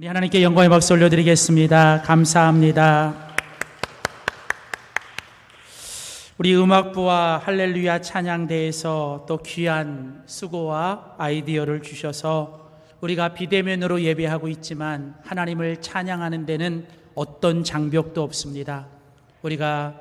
우리 하나님께 영광의 박수 올려드리겠습니다. 감사합니다. 우리 음악부와 할렐루야 찬양대에서 또 귀한 수고와 아이디어를 주셔서 우리가 비대면으로 예배하고 있지만 하나님을 찬양하는 데는 어떤 장벽도 없습니다. 우리가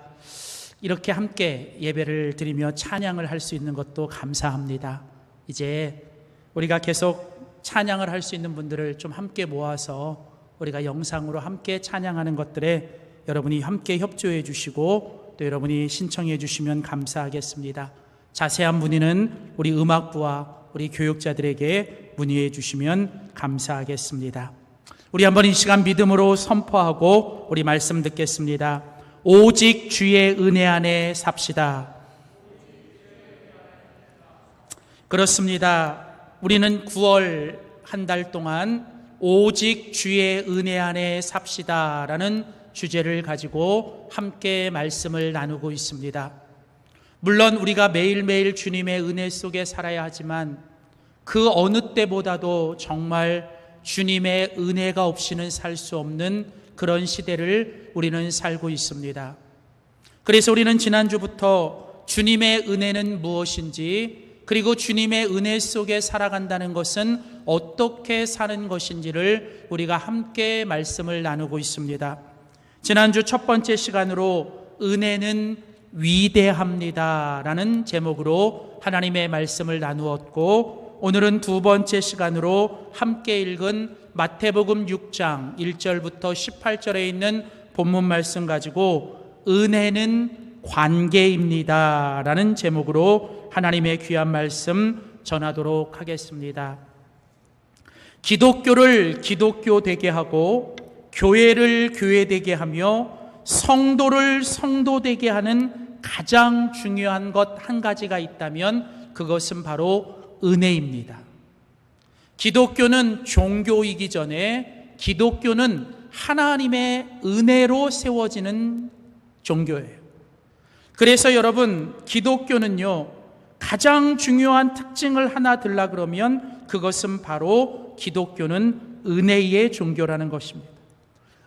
이렇게 함께 예배를 드리며 찬양을 할 수 있는 것도 감사합니다. 이제 우리가 계속 찬양을 할 수 있는 분들을 좀 함께 모아서 우리가 영상으로 함께 찬양하는 것들에 여러분이 함께 협조해 주시고 또 여러분이 신청해 주시면 감사하겠습니다. 자세한 문의는 우리 음악부와 우리 교육자들에게 문의해 주시면 감사하겠습니다. 우리 한번 이 시간 믿음으로 선포하고 우리 말씀 듣겠습니다. 오직 주의 은혜 안에 삽시다. 그렇습니다. 우리는 9월 한 달 동안 오직 주의 은혜 안에 삽시다 라는 주제를 가지고 함께 말씀을 나누고 있습니다. 물론 우리가 매일매일 주님의 은혜 속에 살아야 하지만 그 어느 때보다도 정말 주님의 은혜가 없이는 살 수 없는 그런 시대를 우리는 살고 있습니다. 그래서 우리는 지난주부터 주님의 은혜는 무엇인지, 그리고 주님의 은혜 속에 살아간다는 것은 어떻게 사는 것인지를 우리가 함께 말씀을 나누고 있습니다. 지난주 첫 번째 시간으로 은혜는 위대합니다 라는 제목으로 하나님의 말씀을 나누었고, 오늘은 두 번째 시간으로 함께 읽은 마태복음 6장 1절부터 18절에 있는 본문 말씀 가지고 은혜는 관계입니다 라는 제목으로 하나님의 귀한 말씀 전하도록 하겠습니다. 기독교를 기독교 되게 하고 교회를 교회 되게 하며 성도를 성도 되게 하는 가장 중요한 것 한 가지가 있다면 그것은 바로 은혜입니다. 기독교는 종교이기 전에 기독교는 하나님의 은혜로 세워지는 종교예요. 그래서 여러분, 기독교는요, 가장 중요한 특징을 하나 들라 그러면 그것은 바로 기독교는 은혜의 종교라는 것입니다.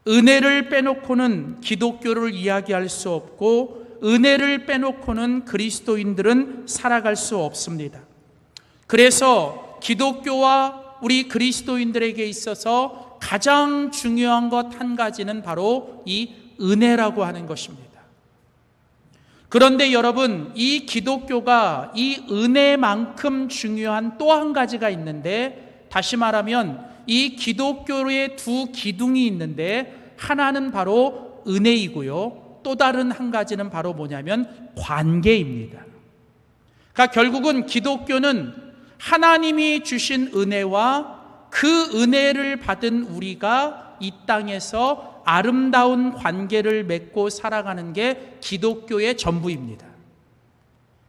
은혜를 빼놓고는 기독교를 이야기할 수 없고, 은혜를 빼놓고는 그리스도인들은 살아갈 수 없습니다. 그래서 기독교와 우리 그리스도인들에게 있어서 가장 중요한 것 한 가지는 바로 이 은혜라고 하는 것입니다. 그런데 여러분, 이 기독교가 이 은혜만큼 중요한 또 한 가지가 있는데, 다시 말하면 이 기독교의 두 기둥이 있는데, 하나는 바로 은혜이고요, 또 다른 한 가지는 바로 뭐냐면 관계입니다. 그러니까 결국은 기독교는 하나님이 주신 은혜와 그 은혜를 받은 우리가 이 땅에서 아름다운 관계를 맺고 살아가는 게 기독교의 전부입니다.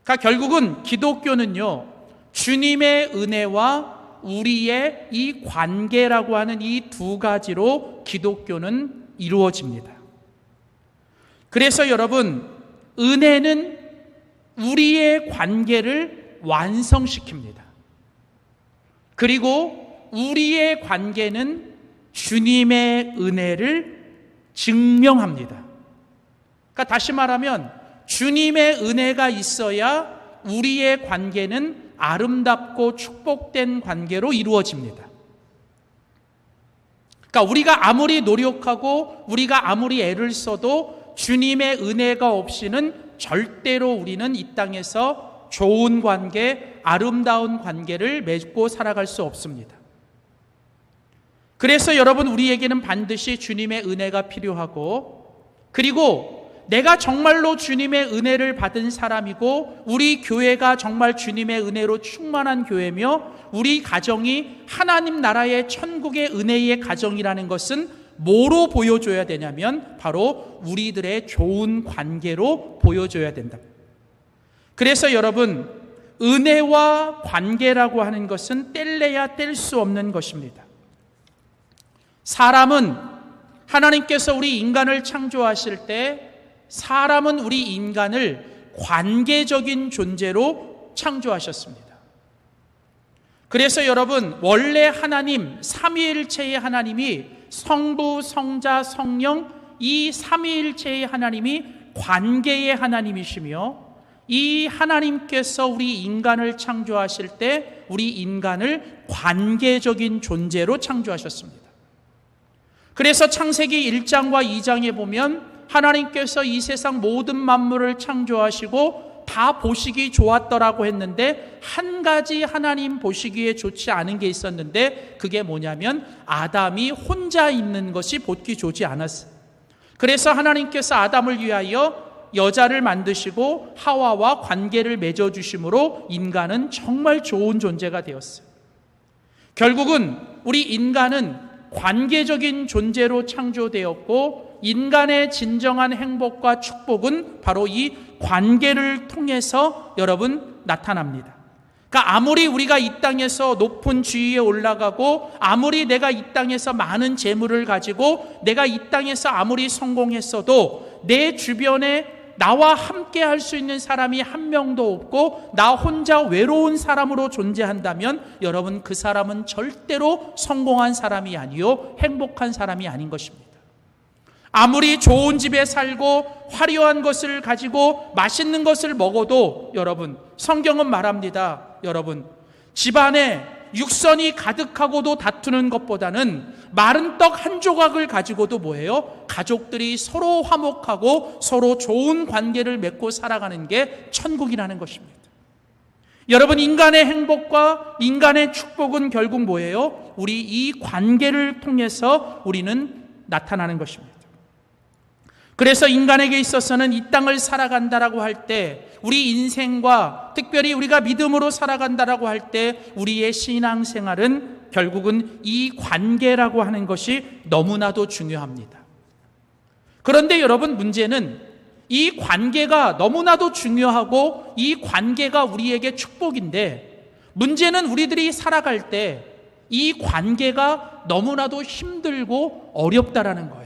그러니까 결국은 기독교는요, 주님의 은혜와 우리의 이 관계라고 하는 이 두 가지로 기독교는 이루어집니다. 그래서 여러분, 은혜는 우리의 관계를 완성시킵니다. 그리고 우리의 관계는 주님의 은혜를 증명합니다. 그러니까 다시 말하면 주님의 은혜가 있어야 우리의 관계는 아름답고 축복된 관계로 이루어집니다. 그러니까 우리가 아무리 노력하고 우리가 아무리 애를 써도 주님의 은혜가 없이는 절대로 우리는 이 땅에서 좋은 관계, 아름다운 관계를 맺고 살아갈 수 없습니다. 그래서 여러분, 우리에게는 반드시 주님의 은혜가 필요하고, 그리고 내가 정말로 주님의 은혜를 받은 사람이고 우리 교회가 정말 주님의 은혜로 충만한 교회며 우리 가정이 하나님 나라의 천국의 은혜의 가정이라는 것은 뭐로 보여줘야 되냐면 바로 우리들의 좋은 관계로 보여줘야 된다. 그래서 여러분, 은혜와 관계라고 하는 것은 뗄래야 뗄 수 없는 것입니다. 사람은, 하나님께서 우리 인간을 창조하실 때 사람은 우리 인간을 관계적인 존재로 창조하셨습니다. 그래서 여러분, 원래 하나님, 삼위일체의 하나님이 성부, 성자, 성령, 이 삼위일체의 하나님이 관계의 하나님이시며, 이 하나님께서 우리 인간을 창조하실 때 우리 인간을 관계적인 존재로 창조하셨습니다. 그래서 창세기 1장과 2장에 보면 하나님께서 이 세상 모든 만물을 창조하시고 다 보시기 좋았더라고 했는데, 한 가지 하나님 보시기에 좋지 않은 게 있었는데, 그게 뭐냐면 아담이 혼자 있는 것이 보기 좋지 않았어요. 그래서 하나님께서 아담을 위하여 여자를 만드시고 하와와 관계를 맺어주심으로 인간은 정말 좋은 존재가 되었어요. 결국은 우리 인간은 관계적인 존재로 창조되었고, 인간의 진정한 행복과 축복은 바로 이 관계를 통해서 여러분 나타납니다. 그러니까 아무리 우리가 이 땅에서 높은 지위에 올라가고, 아무리 내가 이 땅에서 많은 재물을 가지고, 내가 이 땅에서 아무리 성공했어도 내 주변에 나와 함께 할 수 있는 사람이 한 명도 없고 나 혼자 외로운 사람으로 존재한다면, 여러분, 그 사람은 절대로 성공한 사람이 아니요 행복한 사람이 아닌 것입니다. 아무리 좋은 집에 살고 화려한 것을 가지고 맛있는 것을 먹어도, 여러분, 성경은 말합니다. 여러분, 집안에 육선이 가득하고도 다투는 것보다는 마른 떡 한 조각을 가지고도 뭐예요? 가족들이 서로 화목하고 서로 좋은 관계를 맺고 살아가는 게 천국이라는 것입니다. 여러분, 인간의 행복과 인간의 축복은 결국 뭐예요? 우리 이 관계를 통해서 우리는 나타나는 것입니다. 그래서 인간에게 있어서는 이 땅을 살아간다라고 할 때, 우리 인생과 특별히 우리가 믿음으로 살아간다라고 할 때 우리의 신앙생활은 결국은 이 관계라고 하는 것이 너무나도 중요합니다. 그런데 여러분, 문제는 이 관계가 너무나도 중요하고 이 관계가 우리에게 축복인데, 문제는 우리들이 살아갈 때 이 관계가 너무나도 힘들고 어렵다라는 거예요.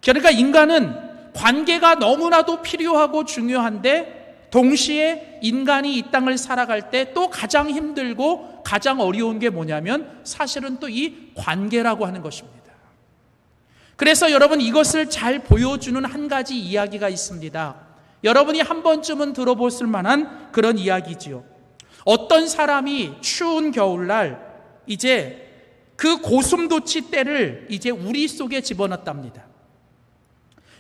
그러니까 인간은 관계가 너무나도 필요하고 중요한데, 동시에 인간이 이 땅을 살아갈 때 또 가장 힘들고 가장 어려운 게 뭐냐면 사실은 또 이 관계라고 하는 것입니다. 그래서 여러분, 이것을 잘 보여주는 한 가지 이야기가 있습니다. 여러분이 한 번쯤은 들어보실 만한 그런 이야기지요. 어떤 사람이 추운 겨울날 이제 그 고슴도치 떼를 이제 우리 속에 집어넣었답니다.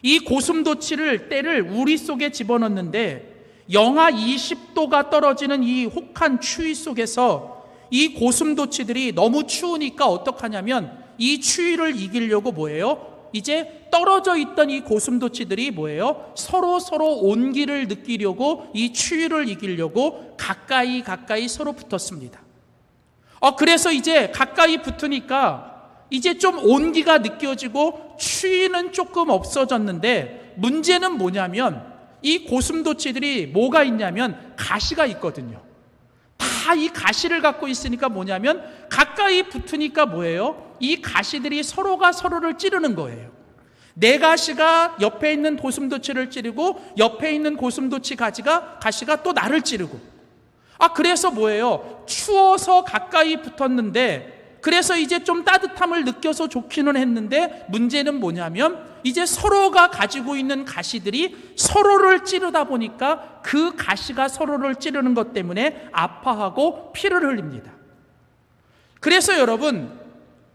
이 고슴도치를 때를 우리 속에 집어넣는데, 영하 20도가 떨어지는 이 혹한 추위 속에서 이 고슴도치들이 너무 추우니까 어떡하냐면, 이 추위를 이기려고 뭐예요? 이제 떨어져 있던 이 고슴도치들이 뭐예요? 서로 온기를 느끼려고, 이 추위를 이기려고 가까이 서로 붙었습니다. 그래서 이제 가까이 붙으니까 이제 좀 온기가 느껴지고 추위는 조금 없어졌는데, 문제는 뭐냐면 이 고슴도치들이 뭐가 있냐면 가시가 있거든요. 다 이 가시를 갖고 있으니까 뭐냐면 가까이 붙으니까 뭐예요? 이 가시들이 서로가 서로를 찌르는 거예요. 내 가시가 옆에 있는 고슴도치를 찌르고 옆에 있는 고슴도치 가시가 또 나를 찌르고. 그래서 뭐예요? 추워서 가까이 붙었는데, 그래서 이제 좀 따뜻함을 느껴서 좋기는 했는데, 문제는 뭐냐면 이제 서로가 가지고 있는 가시들이 서로를 찌르다 보니까 그 가시가 서로를 찌르는 것 때문에 아파하고 피를 흘립니다. 그래서 여러분,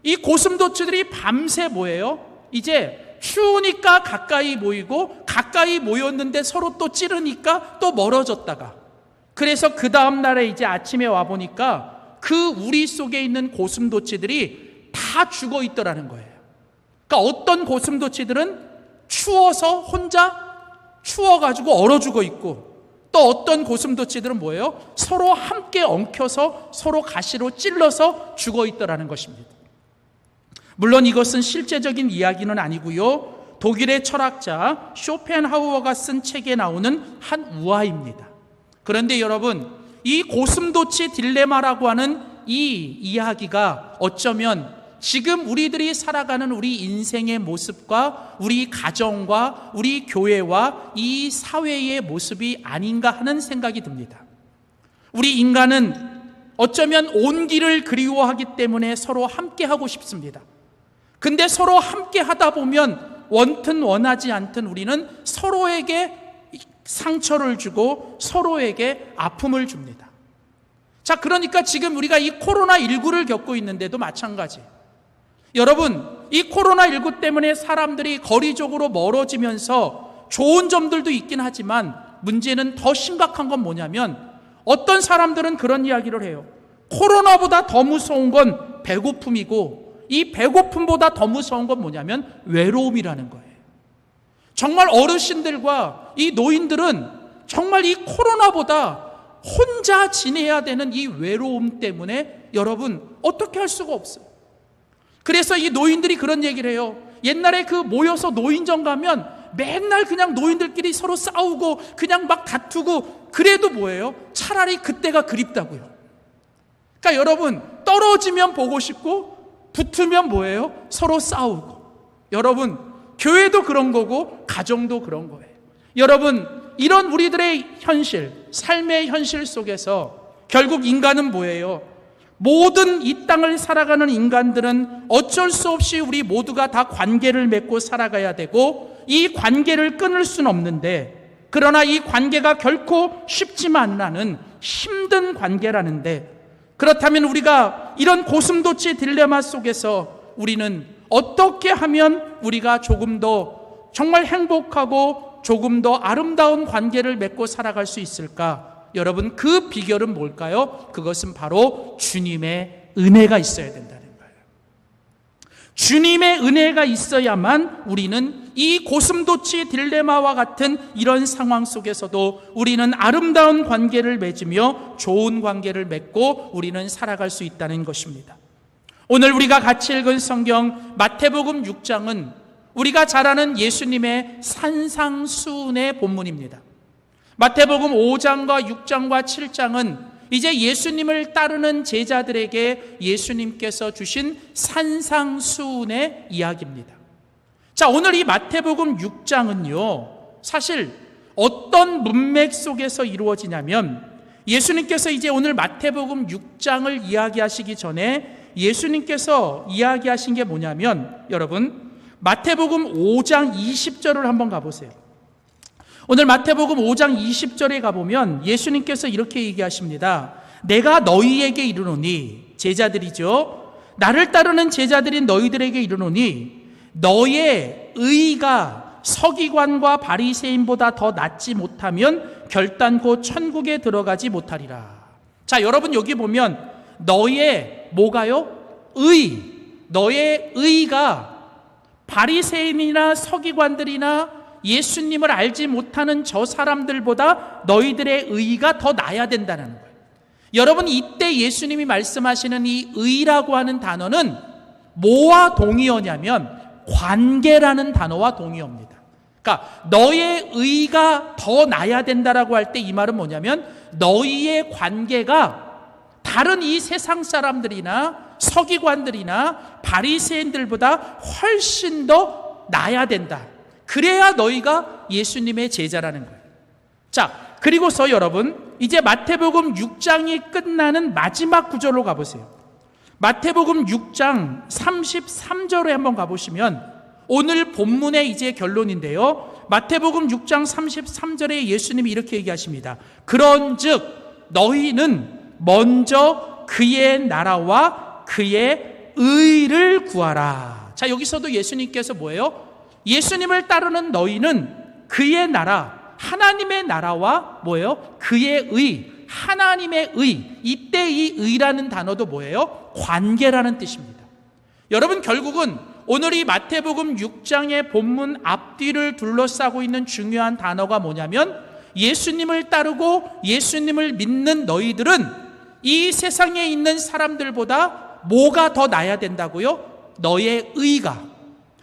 이 고슴도치들이 밤새 뭐예요? 이제 추우니까 가까이 모이고, 가까이 모였는데 서로 또 찌르니까 또 멀어졌다가, 그래서 그 다음 날에 이제 아침에 와보니까 그 우리 속에 있는 고슴도치들이 다 죽어 있더라는 거예요. 그러니까 어떤 고슴도치들은 추워서 혼자 추워가지고 얼어 죽어 있고, 또 어떤 고슴도치들은 뭐예요? 서로 함께 엉켜서 서로 가시로 찔러서 죽어 있더라는 것입니다. 물론 이것은 실제적인 이야기는 아니고요, 독일의 철학자 쇼펜하우어가 쓴 책에 나오는 한 우화입니다. 그런데 여러분, 이 고슴도치 딜레마라고 하는 이 이야기가 어쩌면 지금 우리들이 살아가는 우리 인생의 모습과 우리 가정과 우리 교회와 이 사회의 모습이 아닌가 하는 생각이 듭니다. 우리 인간은 어쩌면 온 길을 그리워하기 때문에 서로 함께 하고 싶습니다. 근데 서로 함께 하다 보면 원튼 원하지 않든 우리는 서로에게 상처를 주고 서로에게 아픔을 줍니다. 자, 그러니까 지금 우리가 이 코로나19를 겪고 있는데도 마찬가지예요. 여러분, 이 코로나19 때문에 사람들이 거리적으로 멀어지면서 좋은 점들도 있긴 하지만 문제는 더 심각한 건 뭐냐면 어떤 사람들은 그런 이야기를 해요. 코로나보다 더 무서운 건 배고픔이고 이 배고픔보다 더 무서운 건 뭐냐면 외로움이라는 거예요. 정말 어르신들과 이 노인들은 정말 이 코로나보다 혼자 지내야 되는 이 외로움 때문에 여러분 어떻게 할 수가 없어요. 그래서 이 노인들이 그런 얘기를 해요. 옛날에 그 모여서 노인정 가면 맨날 그냥 노인들끼리 서로 싸우고 그냥 막 다투고 그래도 뭐예요? 차라리 그때가 그립다고요. 그러니까 여러분 떨어지면 보고 싶고 붙으면 뭐예요? 서로 싸우고. 여러분 교회도 그런 거고 가정도 그런 거예요. 여러분 이런 우리들의 현실, 삶의 현실 속에서 결국 인간은 뭐예요? 모든 이 땅을 살아가는 인간들은 어쩔 수 없이 우리 모두가 다 관계를 맺고 살아가야 되고 이 관계를 끊을 수는 없는데 그러나 이 관계가 결코 쉽지만 않은 힘든 관계라는데 그렇다면 우리가 이런 고슴도치 딜레마 속에서 우리는 어떻게 하면 우리가 조금 더 정말 행복하고 조금 더 아름다운 관계를 맺고 살아갈 수 있을까? 여러분 그 비결은 뭘까요? 그것은 바로 주님의 은혜가 있어야 된다는 거예요. 주님의 은혜가 있어야만 우리는 이 고슴도치 딜레마와 같은 이런 상황 속에서도 우리는 아름다운 관계를 맺으며 좋은 관계를 맺고 우리는 살아갈 수 있다는 것입니다. 오늘 우리가 같이 읽은 성경 마태복음 6장은 우리가 잘 아는 예수님의 산상수훈의 본문입니다. 마태복음 5장과 6장과 7장은 이제 예수님을 따르는 제자들에게 예수님께서 주신 산상수훈의 이야기입니다. 자, 오늘 이 마태복음 6장은요, 사실 어떤 문맥 속에서 이루어지냐면 예수님께서 이제 오늘 마태복음 6장을 이야기하시기 전에 예수님께서 이야기하신 게 뭐냐면 여러분 마태복음 5장 20절을 한번 가보세요. 오늘 마태복음 5장 20절에 가보면 예수님께서 이렇게 얘기하십니다. 내가 너희에게 이르노니, 제자들이죠. 나를 따르는 제자들인 너희들에게 이르노니 너의 의가 서기관과 바리새인보다 더 낫지 못하면 결단코 천국에 들어가지 못하리라. 자, 여러분 여기 보면 너의 뭐가요? 너의 의가 바리새인이나 서기관들이나 예수님을 알지 못하는 저 사람들보다 너희들의 의가 더 나아야 된다는 거예요. 여러분 이때 예수님이 말씀하시는 이 의라고 하는 단어는 뭐와 동의어냐면 관계라는 단어와 동의어입니다. 그러니까 너의 의가 더 나아야 된다라고 할 때 이 말은 뭐냐면 너희의 관계가 다른 이 세상 사람들이나 서기관들이나 바리새인들보다 훨씬 더 나아야 된다. 그래야 너희가 예수님의 제자라는 거예요. 자, 그리고서 여러분 이제 마태복음 6장이 끝나는 마지막 구절로 가보세요. 마태복음 6장 33절에 한번 가보시면 오늘 본문의 이제 결론인데요. 마태복음 6장 33절에 예수님이 이렇게 얘기하십니다. 그런즉 너희는 먼저 그의 나라와 그의 의를 구하라. 자, 여기서도 예수님께서 뭐예요? 예수님을 따르는 너희는 그의 나라, 하나님의 나라와 뭐예요? 그의 의, 하나님의 의. 이때 이 의라는 단어도 뭐예요? 관계라는 뜻입니다. 여러분 결국은 오늘 이 마태복음 6장의 본문 앞뒤를 둘러싸고 있는 중요한 단어가 뭐냐면 예수님을 따르고 예수님을 믿는 너희들은 이 세상에 있는 사람들보다 뭐가 더 나아야 된다고요? 너의 의가.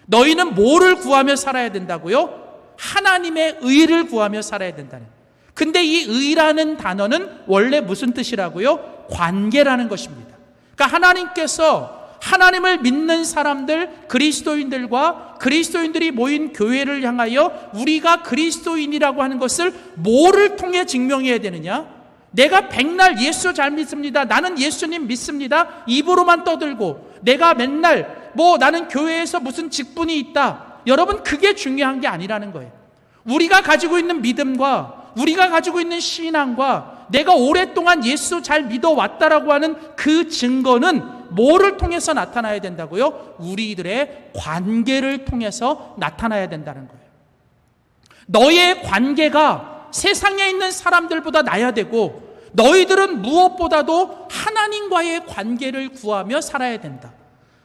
너희는 뭐를 구하며 살아야 된다고요? 하나님의 의를 구하며 살아야 된다는. 근데 이 의라는 단어는 원래 무슨 뜻이라고요? 관계라는 것입니다. 그러니까 하나님께서 하나님을 믿는 사람들, 그리스도인들과 그리스도인들이 모인 교회를 향하여 우리가 그리스도인이라고 하는 것을 뭐를 통해 증명해야 되느냐? 내가 백날 예수 잘 믿습니다, 나는 예수님 믿습니다, 입으로만 떠들고 내가 맨날 나는 교회에서 무슨 직분이 있다, 여러분 그게 중요한 게 아니라는 거예요. 우리가 가지고 있는 믿음과 우리가 가지고 있는 신앙과 내가 오랫동안 예수 잘 믿어왔다라고 하는 그 증거는 뭐를 통해서 나타나야 된다고요? 우리들의 관계를 통해서 나타나야 된다는 거예요. 너의 관계가 세상에 있는 사람들보다 나아야 되고, 너희들은 무엇보다도 하나님과의 관계를 구하며 살아야 된다.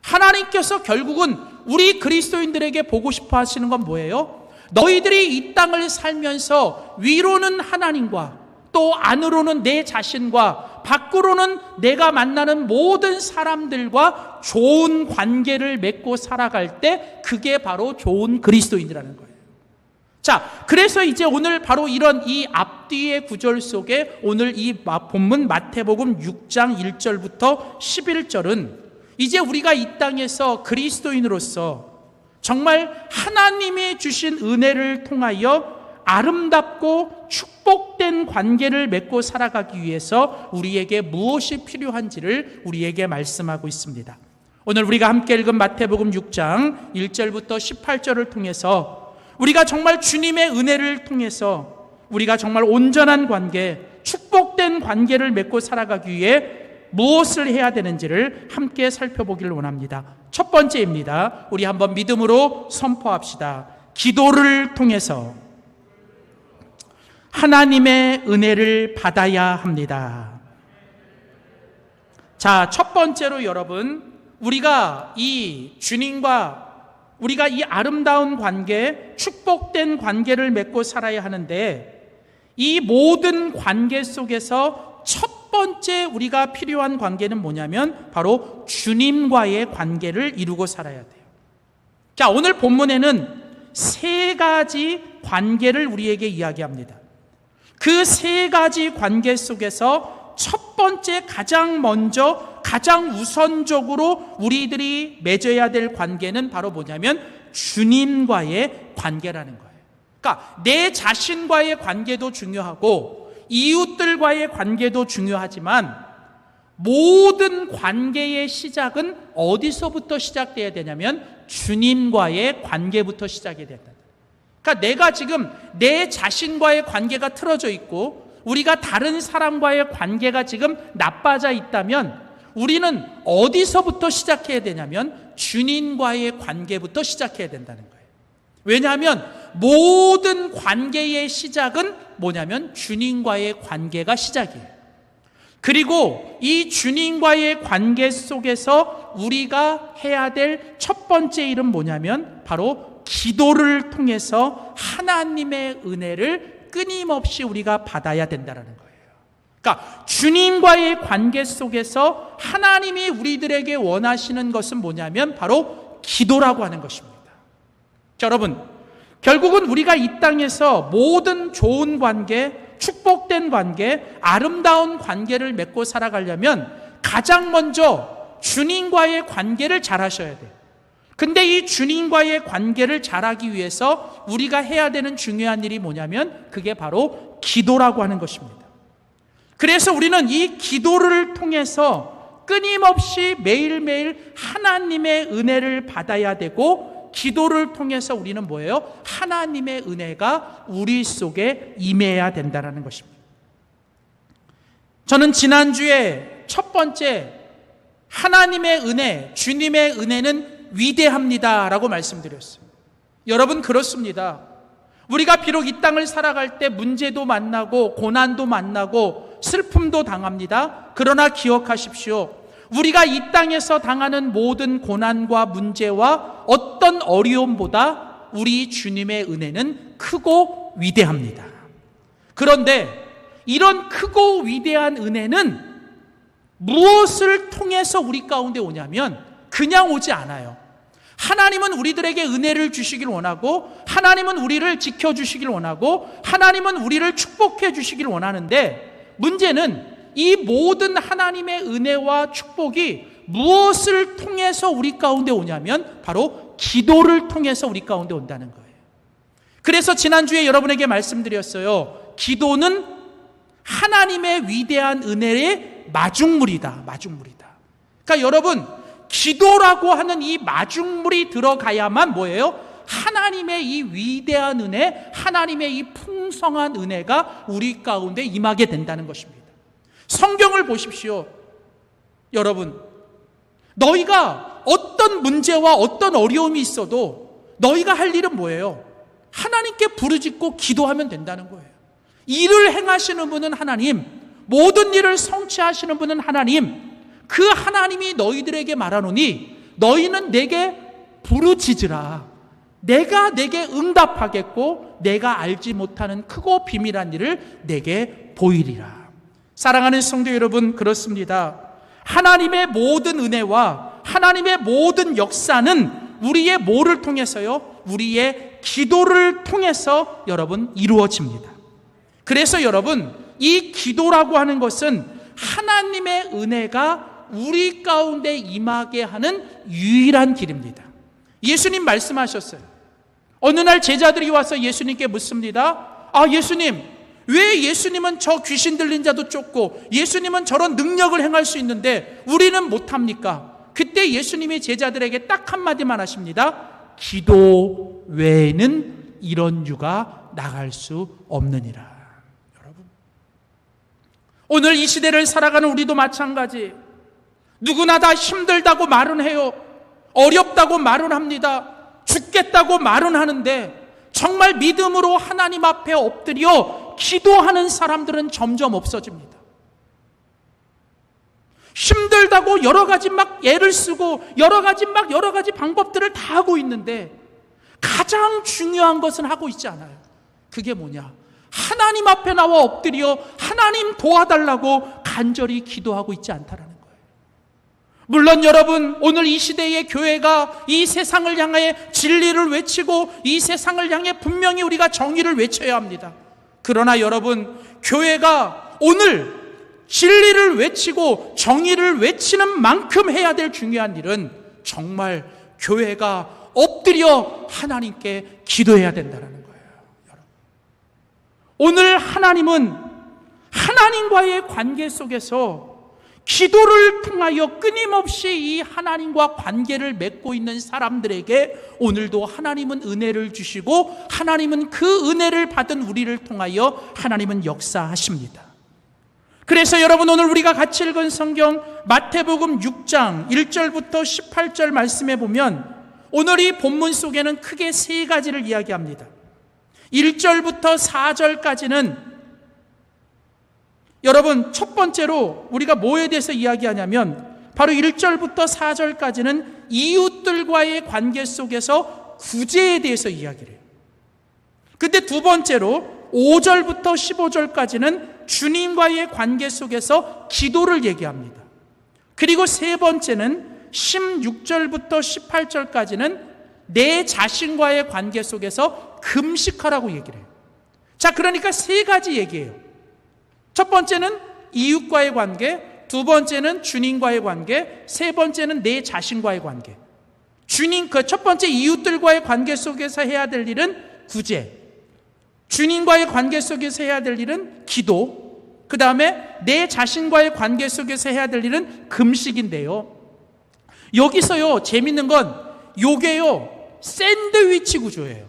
하나님께서 결국은 우리 그리스도인들에게 보고 싶어 하시는 건 뭐예요? 너희들이 이 땅을 살면서 위로는 하나님과 또 안으로는 내 자신과 밖으로는 내가 만나는 모든 사람들과 좋은 관계를 맺고 살아갈 때 그게 바로 좋은 그리스도인이라는 거예요. 자, 그래서 이제 오늘 바로 이런 이 앞뒤의 구절 속에 오늘 이 본문 마태복음 6장 1절부터 11절은 이제 우리가 이 땅에서 그리스도인으로서 정말 하나님이 주신 은혜를 통하여 아름답고 축복된 관계를 맺고 살아가기 위해서 우리에게 무엇이 필요한지를 우리에게 말씀하고 있습니다. 오늘 우리가 함께 읽은 마태복음 6장 1절부터 18절을 통해서 우리가 정말 주님의 은혜를 통해서 우리가 정말 온전한 관계, 축복된 관계를 맺고 살아가기 위해 무엇을 해야 되는지를 함께 살펴보기를 원합니다. 첫 번째입니다. 우리 한번 믿음으로 선포합시다. 기도를 통해서 하나님의 은혜를 받아야 합니다. 자, 첫 번째로 여러분, 우리가 이 주님과 우리가 이 아름다운 관계, 축복된 관계를 맺고 살아야 하는데, 이 모든 관계 속에서 첫 번째 우리가 필요한 관계는 뭐냐면 바로 주님과의 관계를 이루고 살아야 돼요. 자, 오늘 본문에는 세 가지 관계를 우리에게 이야기합니다. 그 세 가지 관계 속에서 첫 번째 가장 먼저 가장 우선적으로 우리들이 맺어야 될 관계는 바로 뭐냐면 주님과의 관계라는 거예요. 그러니까 내 자신과의 관계도 중요하고 이웃들과의 관계도 중요하지만 모든 관계의 시작은 어디서부터 시작돼야 되냐면 주님과의 관계부터 시작이 된다. 그러니까 내가 지금 내 자신과의 관계가 틀어져 있고 우리가 다른 사람과의 관계가 지금 나빠져 있다면 우리는 어디서부터 시작해야 되냐면 주님과의 관계부터 시작해야 된다는 거예요. 왜냐하면 모든 관계의 시작은 뭐냐면 주님과의 관계가 시작이에요. 그리고 이 주님과의 관계 속에서 우리가 해야 될 첫 번째 일은 뭐냐면 바로 기도를 통해서 하나님의 은혜를 끊임없이 우리가 받아야 된다는 거예요. 그러니까 주님과의 관계 속에서 하나님이 우리들에게 원하시는 것은 뭐냐면 바로 기도라고 하는 것입니다. 자, 여러분, 결국은 우리가 이 땅에서 모든 좋은 관계, 축복된 관계, 아름다운 관계를 맺고 살아가려면 가장 먼저 주님과의 관계를 잘 하셔야 돼요. 근데 이 주님과의 관계를 잘하기 위해서 우리가 해야 되는 중요한 일이 뭐냐면 그게 바로 기도라고 하는 것입니다. 그래서 우리는 이 기도를 통해서 끊임없이 매일매일 하나님의 은혜를 받아야 되고, 기도를 통해서 우리는 뭐예요? 하나님의 은혜가 우리 속에 임해야 된다는 것입니다. 저는 지난주에 첫 번째 하나님의 은혜, 주님의 은혜는 위대합니다라고 말씀드렸어요. 여러분, 그렇습니다. 우리가 비록 이 땅을 살아갈 때 문제도 만나고 고난도 만나고 슬픔도 당합니다. 그러나 기억하십시오. 우리가 이 땅에서 당하는 모든 고난과 문제와 어떤 어려움보다 우리 주님의 은혜는 크고 위대합니다. 그런데 이런 크고 위대한 은혜는 무엇을 통해서 우리 가운데 오냐면 그냥 오지 않아요. 하나님은 우리들에게 은혜를 주시길 원하고, 하나님은 우리를 지켜주시길 원하고, 하나님은 우리를 축복해 주시길 원하는데, 문제는 이 모든 하나님의 은혜와 축복이 무엇을 통해서 우리 가운데 오냐면 바로 기도를 통해서 우리 가운데 온다는 거예요. 그래서 지난주에 여러분에게 말씀드렸어요. 기도는 하나님의 위대한 은혜의 마중물이다. 마중물이다. 그러니까 여러분, 기도라고 하는 이 마중물이 들어가야만 뭐예요? 하나님의 이 위대한 은혜, 하나님의 이 풍성한 은혜가 우리 가운데 임하게 된다는 것입니다. 성경을 보십시오. 여러분, 너희가 어떤 문제와 어떤 어려움이 있어도 너희가 할 일은 뭐예요? 하나님께 부르짖고 기도하면 된다는 거예요. 일을 행하시는 분은 하나님, 모든 일을 성취하시는 분은 하나님, 그 하나님이 너희들에게 말하노니 너희는 내게 부르짖으라. 내가 내게 응답하겠고 내가 알지 못하는 크고 비밀한 일을 내게 보이리라. 사랑하는 성도 여러분, 그렇습니다. 하나님의 모든 은혜와 하나님의 모든 역사는 우리의 뭐를 통해서요? 우리의 기도를 통해서 여러분 이루어집니다. 그래서 여러분, 이 기도라고 하는 것은 하나님의 은혜가 우리 가운데 임하게 하는 유일한 길입니다. 예수님 말씀하셨어요. 어느 날 제자들이 와서 예수님께 묻습니다. 예수님, 왜 예수님은 저 귀신 들린 자도 쫓고 예수님은 저런 능력을 행할 수 있는데 우리는 못합니까? 그때 예수님이 제자들에게 딱 한마디만 하십니다. 기도 외에는 이런 유가 나갈 수 없느니라. 여러분, 오늘 이 시대를 살아가는 우리도 마찬가지. 누구나 다 힘들다고 말은 해요. 어렵다고 말은 합니다. 죽겠다고 말은 하는데 정말 믿음으로 하나님 앞에 엎드려 기도하는 사람들은 점점 없어집니다. 힘들다고 여러 가지 막 애를 쓰고 여러 가지 방법들을 다 하고 있는데 가장 중요한 것은 하고 있지 않아요. 그게 뭐냐? 하나님 앞에 나와 엎드려 하나님 도와달라고 간절히 기도하고 있지 않다라는 거예요. 물론 여러분, 오늘 이 시대의 교회가 이 세상을 향해 진리를 외치고 이 세상을 향해 분명히 우리가 정의를 외쳐야 합니다. 그러나 여러분, 교회가 오늘 진리를 외치고 정의를 외치는 만큼 해야 될 중요한 일은 정말 교회가 엎드려 하나님께 기도해야 된다는 거예요. 여러분, 오늘 하나님은 하나님과의 관계 속에서 기도를 통하여 끊임없이 이 하나님과 관계를 맺고 있는 사람들에게 오늘도 하나님은 은혜를 주시고 하나님은 그 은혜를 받은 우리를 통하여 하나님은 역사하십니다. 그래서 여러분, 오늘 우리가 같이 읽은 성경 마태복음 6장 1절부터 18절 말씀에 보면 오늘 이 본문 속에는 크게 세 가지를 이야기합니다. 1절부터 4절까지는 여러분, 첫 번째로 우리가 뭐에 대해서 이야기하냐면 바로 1절부터 4절까지는 이웃들과의 관계 속에서 구제에 대해서 이야기를 해요. 근데 두 번째로 5절부터 15절까지는 주님과의 관계 속에서 기도를 얘기합니다. 그리고 세 번째는 16절부터 18절까지는 내 자신과의 관계 속에서 금식하라고 얘기를 해요. 자, 그러니까 세 가지 얘기예요. 첫 번째는 이웃과의 관계, 두 번째는 주님과의 관계, 세 번째는 내 자신과의 관계. 첫 번째 이웃들과의 관계 속에서 해야 될 일은 구제, 주님과의 관계 속에서 해야 될 일은 기도, 그 다음에 내 자신과의 관계 속에서 해야 될 일은 금식인데요. 여기서요, 재밌는 건 요게요, 샌드위치 구조예요.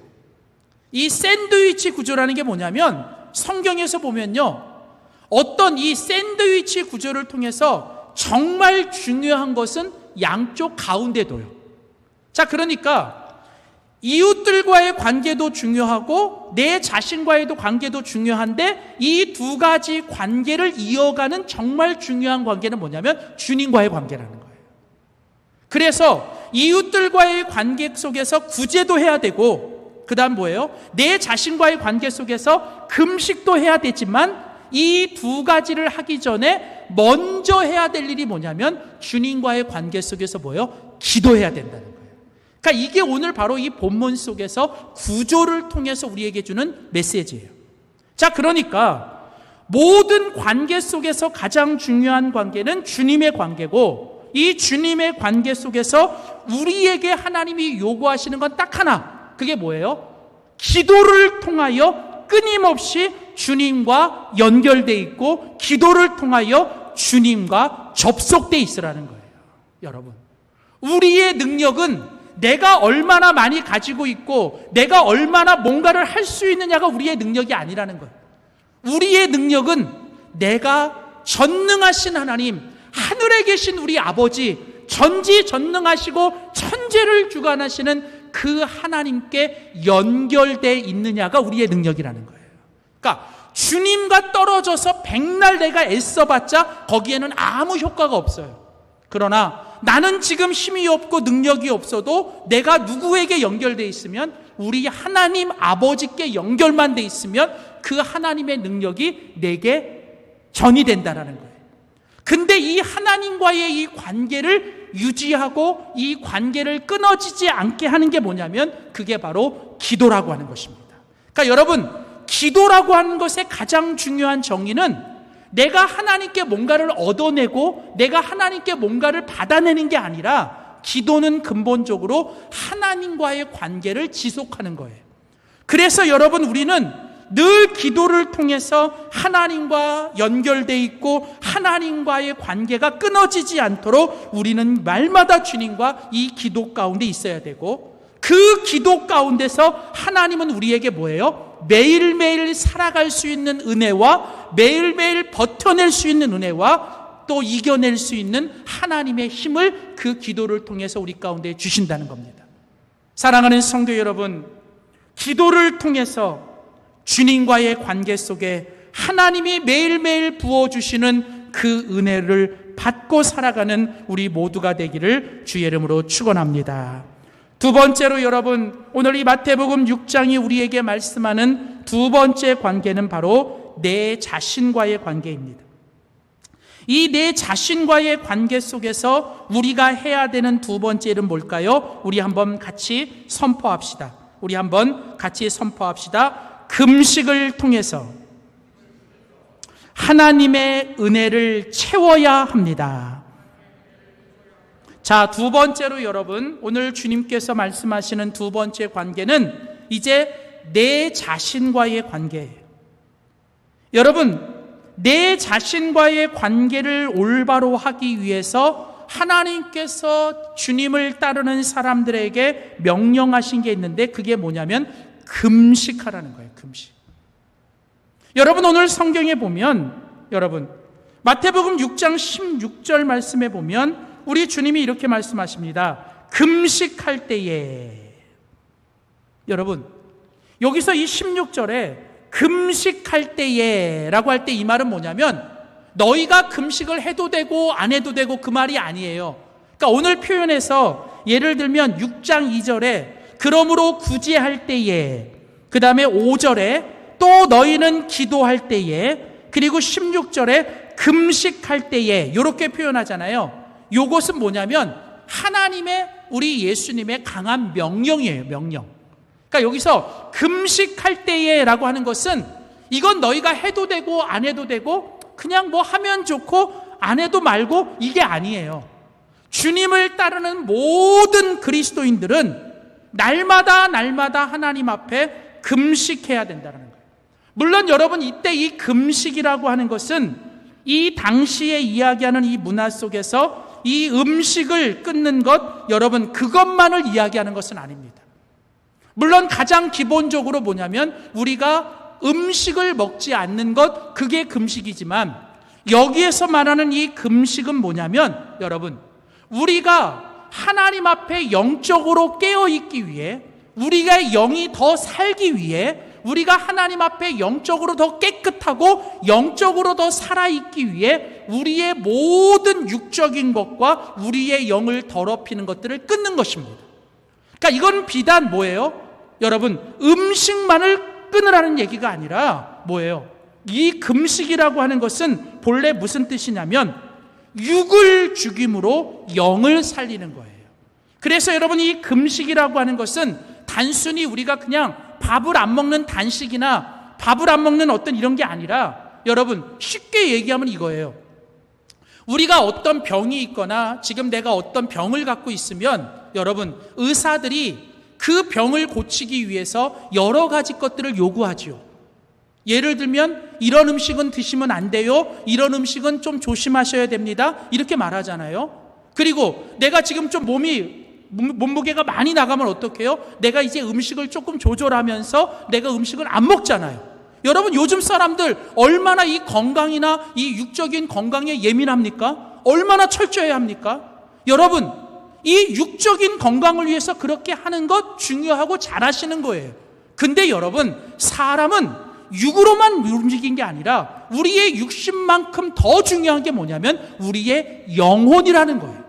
이 샌드위치 구조라는 게 뭐냐면 성경에서 보면요, 어떤 이 샌드위치 구조를 통해서 정말 중요한 것은 양쪽 가운데 둬요. 자, 그러니까 이웃들과의 관계도 중요하고 내 자신과의도 관계도 중요한데 이 두 가지 관계를 이어가는 정말 중요한 관계는 뭐냐면 주님과의 관계라는 거예요. 그래서 이웃들과의 관계 속에서 구제도 해야 되고, 그 다음 뭐예요? 내 자신과의 관계 속에서 금식도 해야 되지만 이 두 가지를 하기 전에 먼저 해야 될 일이 뭐냐면 주님과의 관계 속에서 뭐예요? 기도해야 된다는 거예요. 그러니까 이게 오늘 바로 이 본문 속에서 구조를 통해서 우리에게 주는 메시지예요. 자, 그러니까 모든 관계 속에서 가장 중요한 관계는 주님의 관계고, 이 주님의 관계 속에서 우리에게 하나님이 요구하시는 건 딱 하나, 그게 뭐예요? 기도를 통하여 끊임없이 주님과 연결돼 있고 기도를 통하여 주님과 접속돼 있으라는 거예요. 여러분, 우리의 능력은 내가 얼마나 많이 가지고 있고 내가 얼마나 뭔가를 할 수 있느냐가 우리의 능력이 아니라는 거예요. 우리의 능력은 내가 전능하신 하나님, 하늘에 계신 우리 아버지, 전지전능하시고 천재를 주관하시는 그 하나님께 연결돼 있느냐가 우리의 능력이라는 거예요. 그러니까 주님과 떨어져서 백날 내가 애써봤자 거기에는 아무 효과가 없어요. 그러나 나는 지금 힘이 없고 능력이 없어도 내가 누구에게 연결돼 있으면, 우리 하나님 아버지께 연결만 돼 있으면 그 하나님의 능력이 내게 전이 된다는 거예요. 근데 이 하나님과의 이 관계를 유지하고 이 관계를 끊어지지 않게 하는 게 뭐냐면 그게 바로 기도라고 하는 것입니다. 그러니까 여러분, 기도라고 하는 것의 가장 중요한 정의는 내가 하나님께 뭔가를 얻어내고 내가 하나님께 뭔가를 받아내는 게 아니라, 기도는 근본적으로 하나님과의 관계를 지속하는 거예요. 그래서 여러분, 우리는 늘 기도를 통해서 하나님과 연결돼 있고 하나님과의 관계가 끊어지지 않도록 우리는 날마다 주님과 이 기도 가운데 있어야 되고, 그 기도 가운데서 하나님은 우리에게 뭐예요? 매일매일 살아갈 수 있는 은혜와 매일매일 버텨낼 수 있는 은혜와 또 이겨낼 수 있는 하나님의 힘을 그 기도를 통해서 우리 가운데 주신다는 겁니다. 사랑하는 성도 여러분, 기도를 통해서 주님과의 관계 속에 하나님이 매일매일 부어주시는 그 은혜를 받고 살아가는 우리 모두가 되기를 주의 이름으로 축원합니다. 두 번째로 여러분, 오늘 이 마태복음 6장이 우리에게 말씀하는 두 번째 관계는 바로 내 자신과의 관계입니다. 이 내 자신과의 관계 속에서 우리가 해야 되는 두 번째 일은 뭘까요? 우리 한번 같이 선포합시다. 금식을 통해서 하나님의 은혜를 채워야 합니다. 자, 두 번째로 여러분, 오늘 주님께서 말씀하시는 두 번째 관계는 이제 내 자신과의 관계예요. 여러분, 내 자신과의 관계를 올바로 하기 위해서 하나님께서 주님을 따르는 사람들에게 명령하신 게 있는데, 그게 뭐냐면 금식하라는 거예요. 금식. 여러분, 오늘 성경에 보면, 여러분, 마태복음 6장 16절 말씀에 보면 우리 주님이 이렇게 말씀하십니다. 금식할 때에. 여러분, 여기서 이 16절에 금식할 때에 라고 할 때 이 말은 뭐냐면 너희가 금식을 해도 되고 안 해도 되고 그 말이 아니에요. 그러니까 오늘 표현에서 예를 들면 6장 2절에 그러므로 구제할 때에, 그 다음에 5절에 또 너희는 기도할 때에, 그리고 16절에 금식할 때에 이렇게 표현하잖아요. 이것은 뭐냐면 하나님의, 우리 예수님의 강한 명령이에요. 명령. 그러니까 여기서 금식할 때에 라고 하는 것은 이건 너희가 해도 되고 안 해도 되고 그냥 뭐 하면 좋고 안 해도 말고 이게 아니에요. 주님을 따르는 모든 그리스도인들은 날마다 하나님 앞에 금식해야 된다는 거예요. 물론 여러분, 이때 이 금식이라고 하는 것은 이 당시에 이야기하는 이 문화 속에서 이 음식을 끊는 것, 여러분, 그것만을 이야기하는 것은 아닙니다. 물론 가장 기본적으로 뭐냐면 우리가 음식을 먹지 않는 것, 그게 금식이지만 여기에서 말하는 이 금식은 뭐냐면 여러분, 우리가 하나님 앞에 영적으로 깨어있기 위해, 우리가 영이 더 살기 위해, 우리가 하나님 앞에 영적으로 더 깨끗하고 영적으로 더 살아있기 위해 우리의 모든 육적인 것과 우리의 영을 더럽히는 것들을 끊는 것입니다. 그러니까 이건 비단 뭐예요? 여러분, 음식만을 끊으라는 얘기가 아니라 뭐예요? 이 금식이라고 하는 것은 본래 무슨 뜻이냐면 육을 죽임으로 영을 살리는 거예요. 그래서 여러분, 이 금식이라고 하는 것은 단순히 우리가 그냥 밥을 안 먹는 단식이나 밥을 안 먹는 어떤 이런 게 아니라, 여러분, 쉽게 얘기하면 이거예요. 우리가 어떤 병이 있거나 지금 내가 어떤 병을 갖고 있으면 여러분, 의사들이 그 병을 고치기 위해서 여러 가지 것들을 요구하죠. 예를 들면 이런 음식은 드시면 안 돼요. 이런 음식은 좀 조심하셔야 됩니다. 이렇게 말하잖아요. 그리고 내가 지금 좀 몸무게가 많이 나가면 어떡해요? 내가 이제 음식을 조금 조절하면서 내가 음식을 안 먹잖아요. 여러분, 요즘 사람들 얼마나 이 건강이나 이 육적인 건강에 예민합니까? 얼마나 철저해야 합니까? 여러분, 이 육적인 건강을 위해서 그렇게 하는 것 중요하고 잘하시는 거예요. 근데 여러분, 사람은 육으로만 움직인 게 아니라 우리의 육신만큼 더 중요한 게 뭐냐면 우리의 영혼이라는 거예요.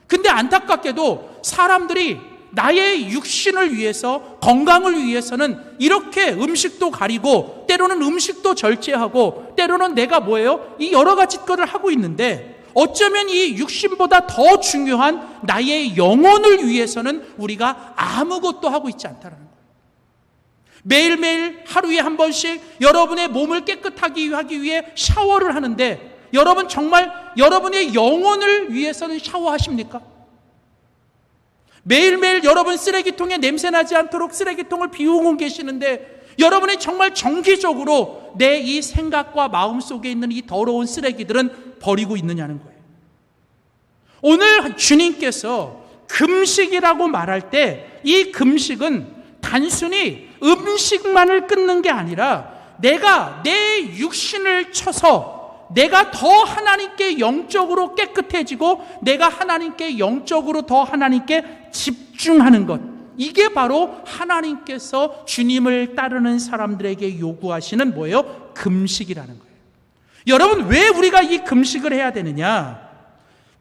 근데 안타깝게도 사람들이 나의 육신을 위해서, 건강을 위해서는 이렇게 음식도 가리고 때로는 음식도 절제하고 때로는 내가 뭐예요? 이 여러 가지 것을 하고 있는데 어쩌면 이 육신보다 더 중요한 나의 영혼을 위해서는 우리가 아무것도 하고 있지 않다는 거예요. 매일매일 하루에 한 번씩 여러분의 몸을 깨끗하게 하기 위해 샤워를 하는데 여러분 정말 여러분의 영혼을 위해서는 샤워하십니까? 매일매일 여러분 쓰레기통에 냄새나지 않도록 쓰레기통을 비우고 계시는데 여러분이 정말 정기적으로 내 이 생각과 마음 속에 있는 이 더러운 쓰레기들은 버리고 있느냐는 거예요. 오늘 주님께서 금식이라고 말할 때 이 금식은 단순히 음식만을 끊는 게 아니라 내가 내 육신을 쳐서 내가 더 하나님께 영적으로 깨끗해지고 내가 하나님께 영적으로 더 하나님께 집중하는 것, 이게 바로 하나님께서 주님을 따르는 사람들에게 요구하시는 뭐예요? 금식이라는 거예요. 여러분, 왜 우리가 이 금식을 해야 되느냐?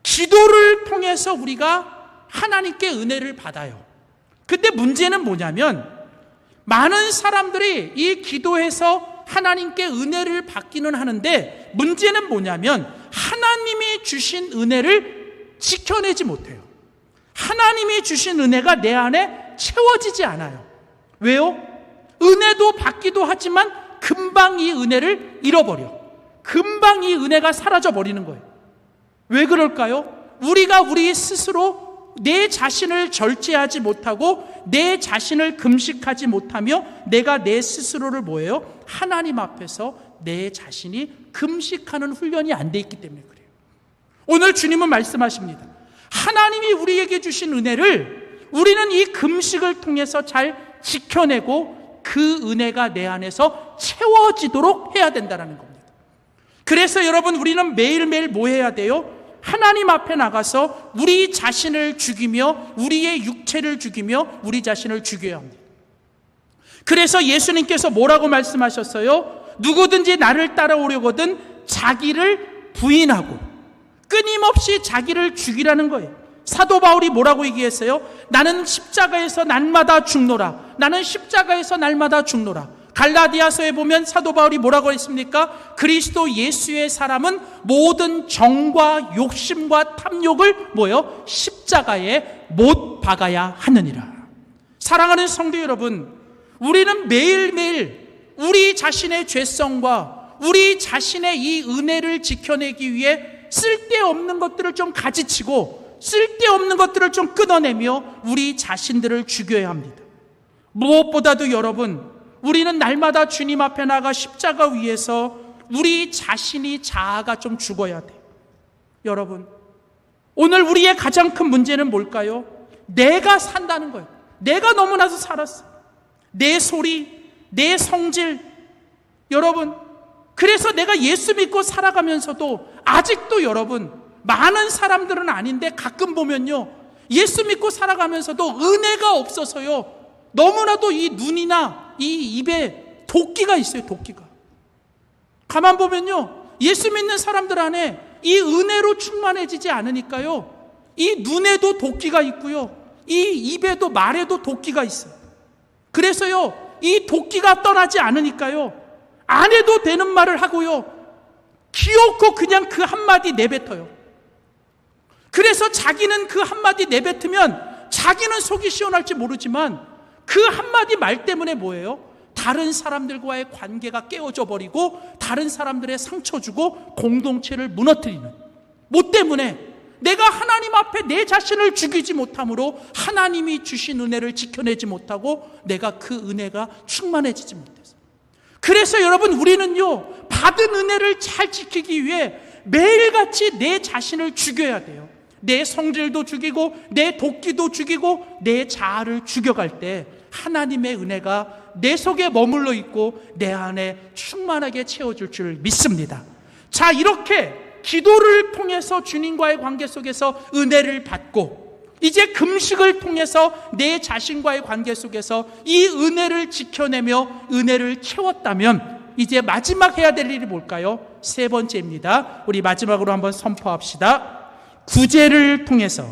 기도를 통해서 우리가 하나님께 은혜를 받아요. 근데 문제는 뭐냐면 많은 사람들이 이 기도해서 하나님께 은혜를 받기는 하는데 문제는 뭐냐면 하나님이 주신 은혜를 지켜내지 못해요. 하나님이 주신 은혜가 내 안에 채워지지 않아요. 왜요? 은혜도 받기도 하지만 금방 이 은혜를 잃어버려. 금방 이 은혜가 사라져 버리는 거예요. 왜 그럴까요? 우리가 우리 스스로 내 자신을 절제하지 못하고 내 자신을 금식하지 못하며 내가 내 스스로를 뭐예요? 하나님 앞에서 내 자신이 금식하는 훈련이 안 돼 있기 때문에 그래요. 오늘 주님은 말씀하십니다. 하나님이 우리에게 주신 은혜를 우리는 이 금식을 통해서 잘 지켜내고 그 은혜가 내 안에서 채워지도록 해야 된다는 겁니다. 그래서 여러분, 우리는 매일매일 뭐 해야 돼요? 하나님 앞에 나가서 우리 자신을 죽이며 우리의 육체를 죽이며 우리 자신을 죽여야 합니다. 그래서 예수님께서 뭐라고 말씀하셨어요? 누구든지 나를 따라오려거든 자기를 부인하고 끊임없이 자기를 죽이라는 거예요. 사도 바울이 뭐라고 얘기했어요? 나는 십자가에서 날마다 죽노라. 나는 십자가에서 날마다 죽노라. 갈라디아서에 보면 사도 바울이 뭐라고 했습니까? 그리스도 예수의 사람은 모든 정과 욕심과 탐욕을 뭐요? 십자가에 못 박아야 하느니라. 사랑하는 성도 여러분, 우리는 매일매일 우리 자신의 죄성과 우리 자신의 이 은혜를 지켜내기 위해 쓸데없는 것들을 좀 가지치고 쓸데없는 것들을 좀 끊어내며 우리 자신들을 죽여야 합니다. 무엇보다도 여러분, 우리는 날마다 주님 앞에 나가 십자가 위에서 우리 자신이 자아가 좀 죽어야 돼요. 여러분, 오늘 우리의 가장 큰 문제는 뭘까요? 내가 산다는 거예요. 내가 너무나도 살았어. 내 소리, 내 성질. 여러분, 그래서 내가 예수 믿고 살아가면서도 아직도 여러분, 많은 사람들은 아닌데 가끔 보면요, 예수 믿고 살아가면서도 은혜가 없어서요, 너무나도 이 눈이나 이 입에 도끼가 있어요. 도끼가. 가만 보면요, 예수 믿는 사람들 안에 이 은혜로 충만해지지 않으니까요, 이 눈에도 도끼가 있고요, 이 입에도 말에도 도끼가 있어요. 그래서요, 이 도끼가 떠나지 않으니까요, 안 해도 되는 말을 하고요, 귀엽고 그냥 그 한마디 내뱉어요. 그래서 자기는 그 한마디 내뱉으면 자기는 속이 시원할지 모르지만 그 한마디 말 때문에 뭐예요? 다른 사람들과의 관계가 깨어져 버리고 다른 사람들의 상처 주고 공동체를 무너뜨리는, 뭐 때문에? 내가 하나님 앞에 내 자신을 죽이지 못함으로 하나님이 주신 은혜를 지켜내지 못하고 내가 그 은혜가 충만해지지 못해서. 그래서 여러분, 우리는요, 받은 은혜를 잘 지키기 위해 매일같이 내 자신을 죽여야 돼요. 내 성질도 죽이고 내 도끼도 죽이고 내 자아를 죽여갈 때 하나님의 은혜가 내 속에 머물러 있고 내 안에 충만하게 채워줄 줄 믿습니다. 자, 이렇게 기도를 통해서 주님과의 관계 속에서 은혜를 받고, 이제 금식을 통해서 내 자신과의 관계 속에서 이 은혜를 지켜내며 은혜를 채웠다면 이제 마지막 해야 될 일이 뭘까요? 세 번째입니다. 우리 마지막으로 한번 선포합시다. 구제를 통해서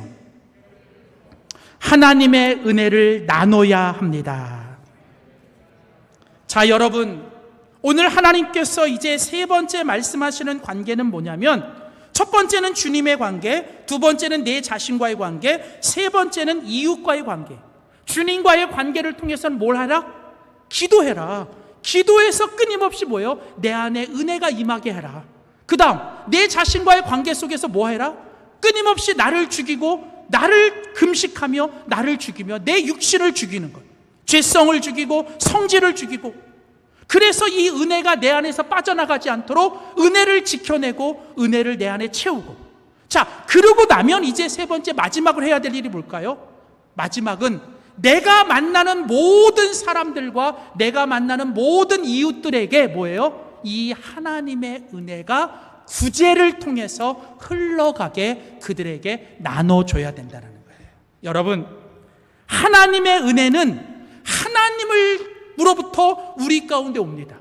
하나님의 은혜를 나눠야 합니다. 자, 여러분, 오늘 하나님께서 이제 세 번째 말씀하시는 관계는 뭐냐면, 첫 번째는 주님의 관계, 두 번째는 내 자신과의 관계, 세 번째는 이웃과의 관계. 주님과의 관계를 통해서는 뭘 하라? 기도해라. 기도해서 끊임없이 뭐예요? 내 안에 은혜가 임하게 해라. 그 다음, 내 자신과의 관계 속에서 뭐 해라? 끊임없이 나를 죽이고 나를 금식하며 나를 죽이며 내 육신을 죽이는 것, 죄성을 죽이고 성질을 죽이고, 그래서 이 은혜가 내 안에서 빠져나가지 않도록 은혜를 지켜내고 은혜를 내 안에 채우고. 자, 그러고 나면 이제 세 번째 마지막으로 해야 될 일이 뭘까요? 마지막은 내가 만나는 모든 사람들과 내가 만나는 모든 이웃들에게 뭐예요? 이 하나님의 은혜가 구제를 통해서 흘러가게 그들에게 나눠줘야 된다는 거예요. 여러분, 하나님의 은혜는 하나님으로부터 우리 가운데 옵니다.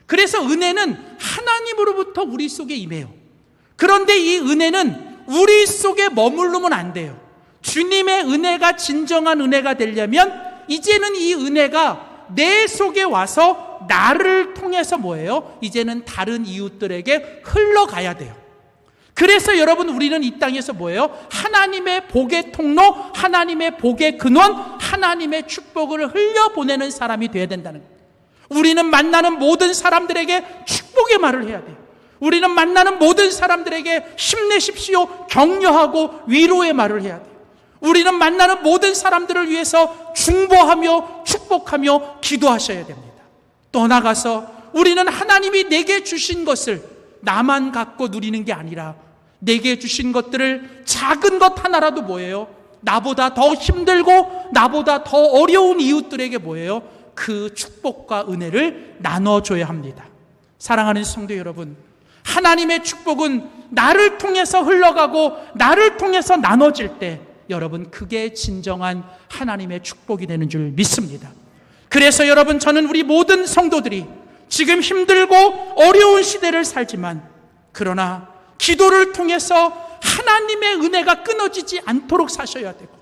그래서 은혜는 하나님으로부터 우리 속에 임해요. 그런데 이 은혜는 우리 속에 머무르면 안 돼요. 주님의 은혜가 진정한 은혜가 되려면 이제는 이 은혜가 내 속에 와서 나를 통해서 뭐예요? 이제는 다른 이웃들에게 흘러가야 돼요. 그래서 여러분, 우리는 이 땅에서 뭐예요? 하나님의 복의 통로, 하나님의 복의 근원, 하나님의 축복을 흘려보내는 사람이 되어야 된다는 거예요. 우리는 만나는 모든 사람들에게 축복의 말을 해야 돼요. 우리는 만나는 모든 사람들에게 힘내십시오, 격려하고 위로의 말을 해야 돼요. 우리는 만나는 모든 사람들을 위해서 중보하며 축복하며 기도하셔야 됩니다. 또 나가서 우리는 하나님이 내게 주신 것을 나만 갖고 누리는 게 아니라 내게 주신 것들을 작은 것 하나라도 뭐예요? 나보다 더 힘들고 나보다 더 어려운 이웃들에게 뭐예요? 그 축복과 은혜를 나눠줘야 합니다. 사랑하는 성도 여러분, 하나님의 축복은 나를 통해서 흘러가고 나를 통해서 나눠질 때 여러분, 그게 진정한 하나님의 축복이 되는 줄 믿습니다. 그래서 여러분, 저는 우리 모든 성도들이 지금 힘들고 어려운 시대를 살지만, 그러나 기도를 통해서 하나님의 은혜가 끊어지지 않도록 사셔야 되고,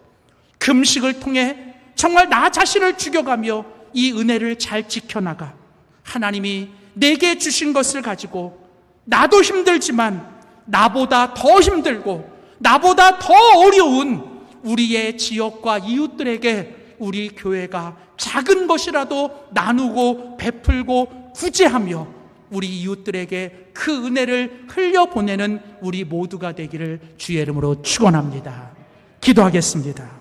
금식을 통해 정말 나 자신을 죽여가며 이 은혜를 잘 지켜나가 하나님이 내게 주신 것을 가지고 나도 힘들지만 나보다 더 힘들고 나보다 더 어려운 우리의 지역과 이웃들에게 우리 교회가 작은 것이라도 나누고 베풀고 구제하며 우리 이웃들에게 그 은혜를 흘려보내는 우리 모두가 되기를 주의 이름으로 축원합니다. 기도하겠습니다.